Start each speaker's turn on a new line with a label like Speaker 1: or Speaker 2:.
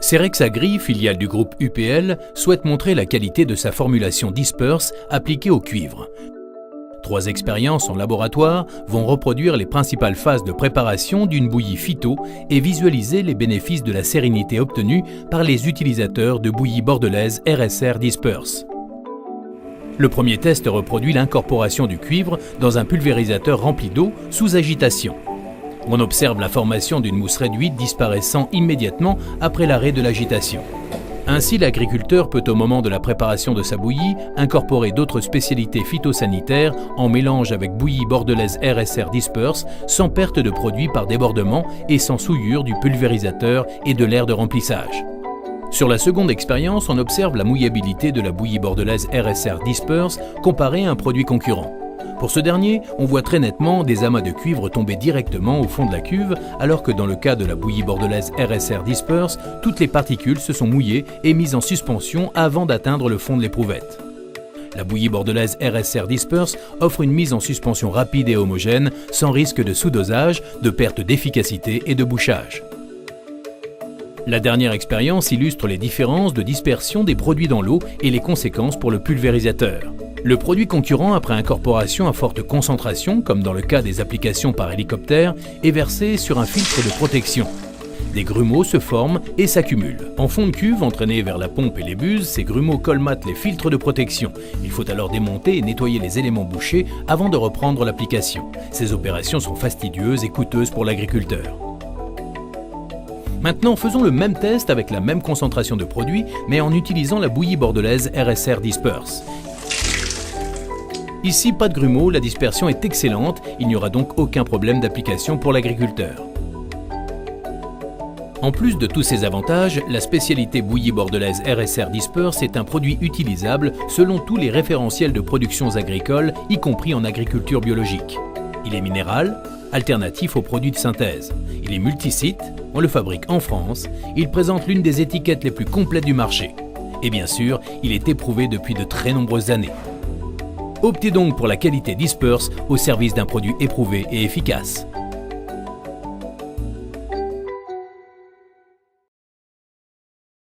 Speaker 1: Cerex Agri, filiale du groupe UPL, souhaite montrer la qualité de sa formulation Disperse appliquée au cuivre. 3 expériences en laboratoire vont reproduire les principales phases de préparation d'une bouillie phyto et visualiser les bénéfices de la sérénité obtenue par les utilisateurs de bouillie bordelaise RSR Disperse. Le premier test reproduit l'incorporation du cuivre dans un pulvérisateur rempli d'eau sous agitation. On observe la formation d'une mousse réduite disparaissant immédiatement après l'arrêt de l'agitation. Ainsi, l'agriculteur peut au moment de la préparation de sa bouillie incorporer d'autres spécialités phytosanitaires en mélange avec bouillie bordelaise RSR Disperse sans perte de produit par débordement et sans souillure du pulvérisateur et de l'air de remplissage. Sur la seconde expérience, on observe la mouillabilité de la bouillie bordelaise RSR Disperse comparée à un produit concurrent. Pour ce dernier, on voit très nettement des amas de cuivre tomber directement au fond de la cuve, alors que dans le cas de la bouillie bordelaise RSR Disperse, toutes les particules se sont mouillées et mises en suspension avant d'atteindre le fond de l'éprouvette. La bouillie bordelaise RSR Disperse offre une mise en suspension rapide et homogène, sans risque de sous-dosage, de perte d'efficacité et de bouchage. La dernière expérience illustre les différences de dispersion des produits dans l'eau et les conséquences pour le pulvérisateur. Le produit concurrent, après incorporation à forte concentration, comme dans le cas des applications par hélicoptère, est versé sur un filtre de protection. Des grumeaux se forment et s'accumulent. En fond de cuve, entraînés vers la pompe et les buses, ces grumeaux colmatent les filtres de protection. Il faut alors démonter et nettoyer les éléments bouchés avant de reprendre l'application. Ces opérations sont fastidieuses et coûteuses pour l'agriculteur. Maintenant, faisons le même test avec la même concentration de produit, mais en utilisant la bouillie bordelaise RSR Disperse. Ici, pas de grumeaux, la dispersion est excellente, il n'y aura donc aucun problème d'application pour l'agriculteur. En plus de tous ces avantages, la spécialité bouillie bordelaise RSR Disperse est un produit utilisable selon tous les référentiels de productions agricoles, y compris en agriculture biologique. Il est minéral, alternatif aux produits de synthèse. Il est multisite, on le fabrique en France, il présente l'une des étiquettes les plus complètes du marché. Et bien sûr, il est éprouvé depuis de très nombreuses années. Optez donc pour la qualité Disperse au service d'un produit éprouvé et efficace.